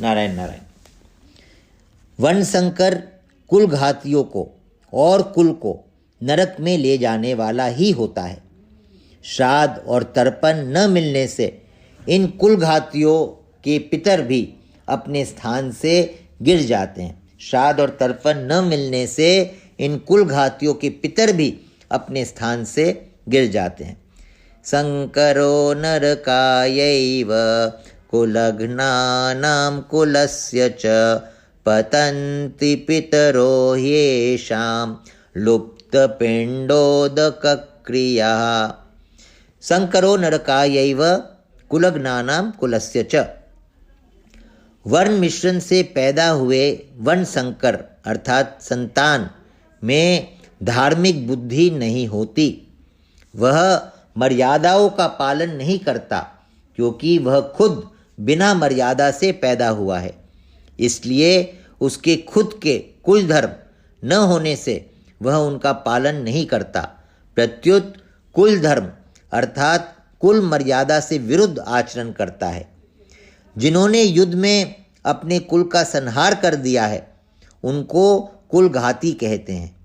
नारायण नारायण। वर्ण संकर कुल घातियों को और कुल को नरक में ले जाने वाला ही होता है। श्राद्ध और तर्पण न मिलने से इन कुल घातियों के पितर भी अपने स्थान से गिर जाते हैं। श्राद्ध और तर्पण न मिलने से इन कुल घातियों के पितर भी अपने स्थान से गिर जाते हैं। संकरो नरकायैव कुलघ्नानां कुलस्य च पतन्ति पितरो ह्येषां लुप्तपिण्डोदकक्रियाः। संकरो नरकायैव कुलघ्नानां कुलस्य च। वर्ण मिश्रण से पैदा हुए वर्ण संकर अर्थात संतान में धार्मिक बुद्धि नहीं होती। वह मर्यादाओं का पालन नहीं करता क्योंकि वह खुद बिना मर्यादा से पैदा हुआ है। इसलिए उसके खुद के कुल धर्म न होने से वह उनका पालन नहीं करता। प्रत्युत कुल धर्म अर्थात कुल मर्यादा से विरुद्ध आचरण करता है। जिन्होंने युद्ध में अपने कुल का संहार कर दिया है उनको कुल घाती कहते हैं।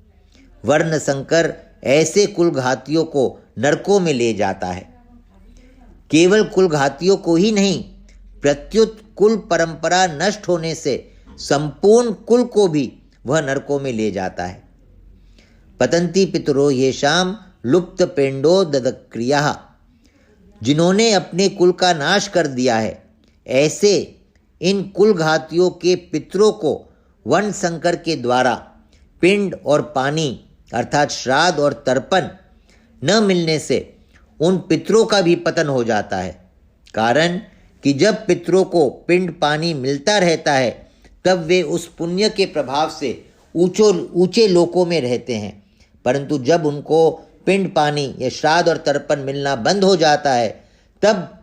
वर्ण संकर ऐसे कुल घातियों को नरकों में ले जाता है। केवल कुल घातियों को ही नहीं, प्रत्युत कुल परंपरा नष्ट होने से संपूर्ण कुल को भी वह नरकों में ले जाता है। पतंती पितरो येषां लुप्त पेंडो ददक्रिया। जिन्होंने अपने कुल का नाश कर दिया है ऐसे इन कुल घातियों के पितरों को वर्ण संकर के द्वारा पिंड और पानी अर्थात श्राद्ध और तर्पण न मिलने से उन पितरों का भी पतन हो जाता है। कारण कि जब पितरों को पिंड पानी मिलता रहता है तब वे उस पुण्य के प्रभाव से ऊंचे लोकों में रहते हैं, परंतु जब उनको पिंड पानी या श्राद्ध और तर्पण मिलना बंद हो जाता है तब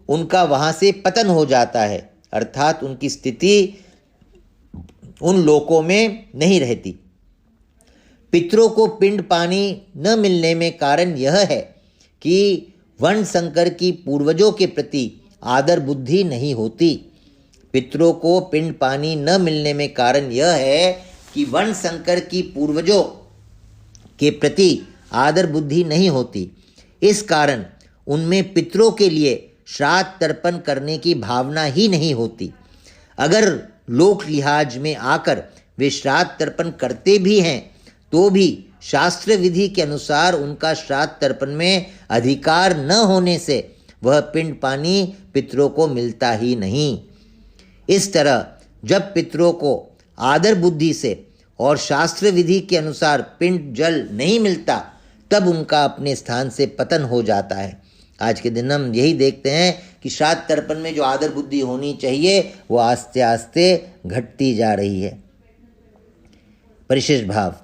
उनका वहाँ से पतन हो जाता है, अर्थात उनकी स्थिति उन लोकों में नहीं रहती। पितरों को पिंड पानी न मिलने में कारण यह है कि वर्ण संकर की पूर्वजों के प्रति आदर बुद्धि नहीं होती। पितरों को पिंड पानी न मिलने में कारण यह है कि वर्ण संकर की पूर्वजों के प्रति आदर बुद्धि नहीं होती। इस कारण उनमें पितरों के लिए श्राद्ध तर्पण करने की भावना ही नहीं होती। अगर लोक लिहाज में आकर वे श्राद्ध तर्पण करते भी हैं तो भी शास्त्र विधि के अनुसार उनका श्राद्ध तर्पण में अधिकार न होने से वह पिंड पानी पितरों को मिलता ही नहीं। इस तरह जब पितरों को आदर बुद्धि से और शास्त्र विधि के अनुसार पिंड जल नहीं मिलता तब उनका अपने स्थान से पतन हो जाता है। आज के दिन हम यही देखते हैं कि श्राद्ध तर्पण में जो आदर बुद्धि होनी चाहिए वो आस्ते आस्ते घटती जा रही है। परिशेष भाव।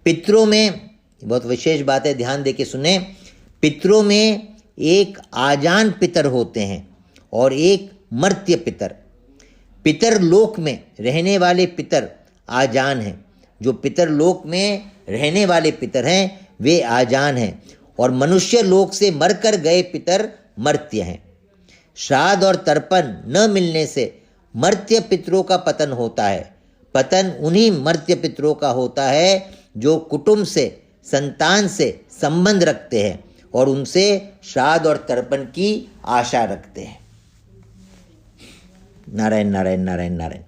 पितरों में बहुत विशेष बात है, ध्यान देके सुने। पितरों में एक आजान पितर होते हैं और एक मर्त्य पितर। पितर लोक में रहने वाले पितर आजान हैं। जो पितर लोक में रहने वाले पितर हैं वे आजान हैं और मनुष्य लोक से मरकर गए पितर मर्त्य हैं। श्राद्ध और तर्पण न मिलने से मर्त्य पितरों का पतन होता है। पतन उन्हीं मर्त्य पितरों का होता है जो कुटुंब से संतान से संबंध रखते हैं और उनसे श्राद्ध और तर्पण की आशा रखते हैं। नारायण नारायण नारायण नारायण।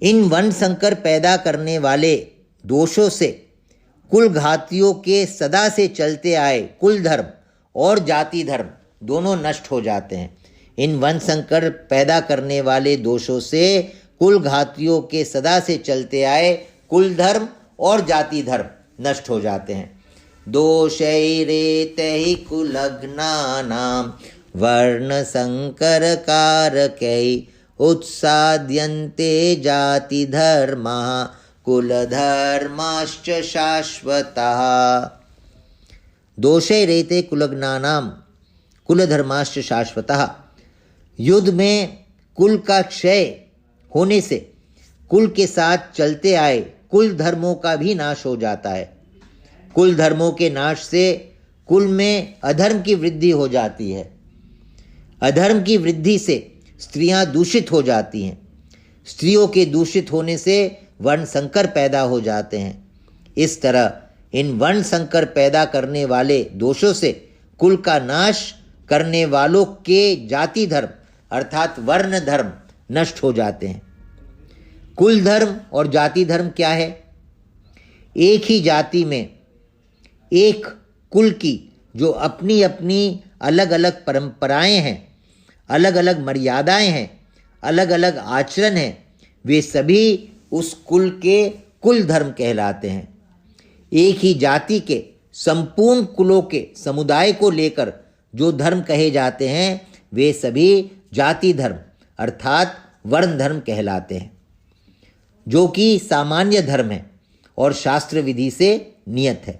इन वर्ण संकर पैदा करने वाले दोषों से कुल घातियों के सदा से चलते आए कुल धर्म और जाति धर्म दोनों नष्ट हो जाते हैं। इन वर्ण संकर पैदा करने वाले दोषों से कुल घातियों के सदा से चलते आए कुल धर्म और जाति धर्म नष्ट हो जाते हैं। दोषैरेतैः कुलघ्नानां वर्ण संकर कारकैः उत्साद्यन्ते जाति धर्माः कुलधर्माश्च शाश्वतः। दोषैरेते कुलघ्नानां कुलधर्माश्च शाश्वतः। युद्ध में कुल का क्षय होने से कुल के साथ चलते आए कुल धर्मों का भी नाश हो जाता है। कुल धर्मों के नाश से कुल में अधर्म की वृद्धि हो जाती है। अधर्म की वृद्धि से स्त्रियां दूषित हो जाती हैं। स्त्रियों के दूषित होने से वर्ण संकर पैदा हो जाते हैं। इस तरह इन वर्ण संकर पैदा करने वाले दोषों से कुल का नाश करने वालों के जाति धर्म अर्थात वर्ण धर्म नष्ट हो जाते हैं। कुल धर्म और जाति धर्म क्या है? एक ही जाति में एक कुल की जो अपनी अपनी अलग अलग परंपराएं हैं, अलग अलग मर्यादाएं हैं, अलग अलग आचरण हैं, वे सभी उस कुल के कुल धर्म कहलाते हैं। एक ही जाति के संपूर्ण कुलों के समुदाय को लेकर जो धर्म कहे जाते हैं वे सभी जाति धर्म अर्थात वर्ण धर्म कहलाते हैं, जो कि सामान्य धर्म है और शास्त्र विधि से नियत है।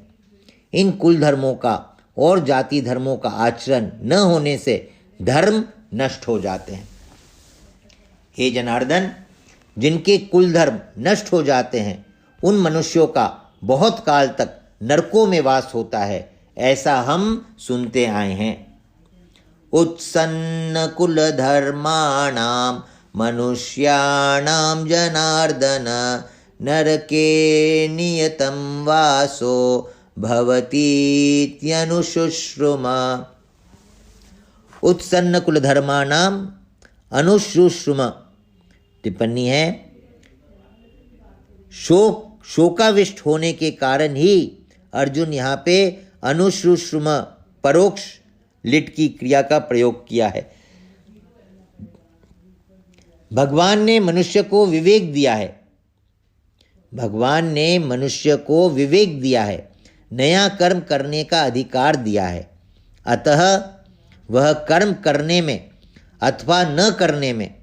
इन कुल धर्मों का और जाति धर्मों का आचरण न होने से धर्म नष्ट हो जाते हैं। हे जनार्दन, जिनके कुल धर्म नष्ट हो जाते हैं उन मनुष्यों का बहुत काल तक नरकों में वास होता है, ऐसा हम सुनते आए हैं। उत्सन्न कुल धर्माणाम मनुष्याणाम जनार्दन नरके नियतम वासो भवतीत्यनुशुश्रुमा। उत्सन्न कुल धर्माणाम अनुशुश्रुमा। टिप्पणी है, शोकाविष्ट होने के कारण ही अर्जुन यहाँ पे अनुशुश्रुम परोक्ष लिट की क्रिया का प्रयोग किया है। भगवान ने मनुष्य को विवेक दिया है। भगवान ने मनुष्य को विवेक दिया है, नया कर्म करने का अधिकार दिया है। अतः वह कर्म करने में अथवा न करने में,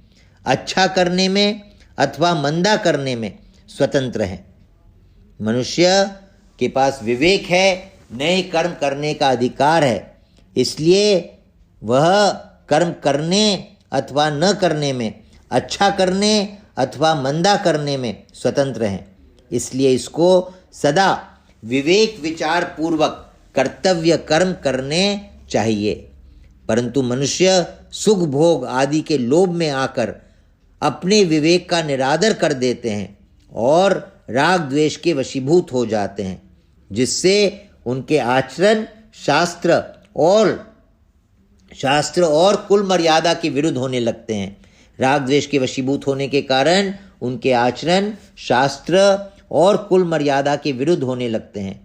अच्छा करने में अथवा मंदा करने में स्वतंत्र है। मनुष्य के पास विवेक है, नए कर्म करने का अधिकार है, इसलिए वह कर्म करने अथवा न करने में, अच्छा करने अथवा मंदा करने में स्वतंत्र है। इसलिए इसको सदा विवेक विचार पूर्वक कर्तव्य कर्म करने चाहिए। परंतु मनुष्य सुख भोग आदि के लोभ में आकर अपने विवेक का निरादर कर देते हैं और राग द्वेष के वशीभूत हो जाते हैं, जिससे उनके आचरण शास्त्र और कुल मर्यादा के विरुद्ध होने लगते हैं। राग द्वेष के वशीभूत होने के कारण उनके आचरण शास्त्र और कुल मर्यादा के विरुद्ध होने लगते हैं।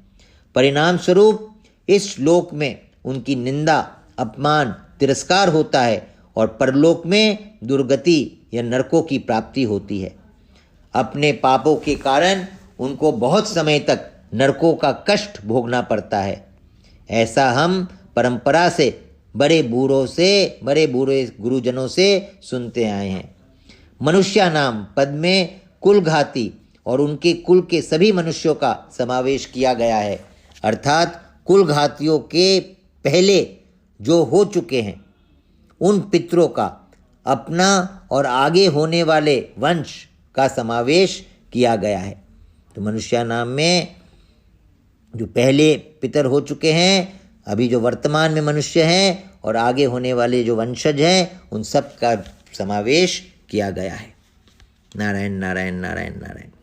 परिणाम स्वरूप इस श्लोक में उनकी निंदा, अपमान, तिरस्कार होता है और परलोक में दुर्गति या नरकों की प्राप्ति होती है। अपने पापों के कारण उनको बहुत समय तक नरकों का कष्ट भोगना पड़ता है। ऐसा हम परंपरा से बड़े बूढ़े गुरुजनों से सुनते आए हैं। मनुष्य नाम पद में कुलघाती और उनके कुल के सभी मनुष्यों का समावेश किया गया है, अर्थात कुलघातियों के पहले जो हो चुके हैं उन पितरों का, अपना और आगे होने वाले वंश का समावेश किया गया है। तो मनुष्य नाम में जो पहले पितर हो चुके हैं, अभी जो वर्तमान में मनुष्य हैं और आगे होने वाले जो वंशज हैं, उन सब का समावेश किया गया है। नारायण नारायण नारायण नारायण।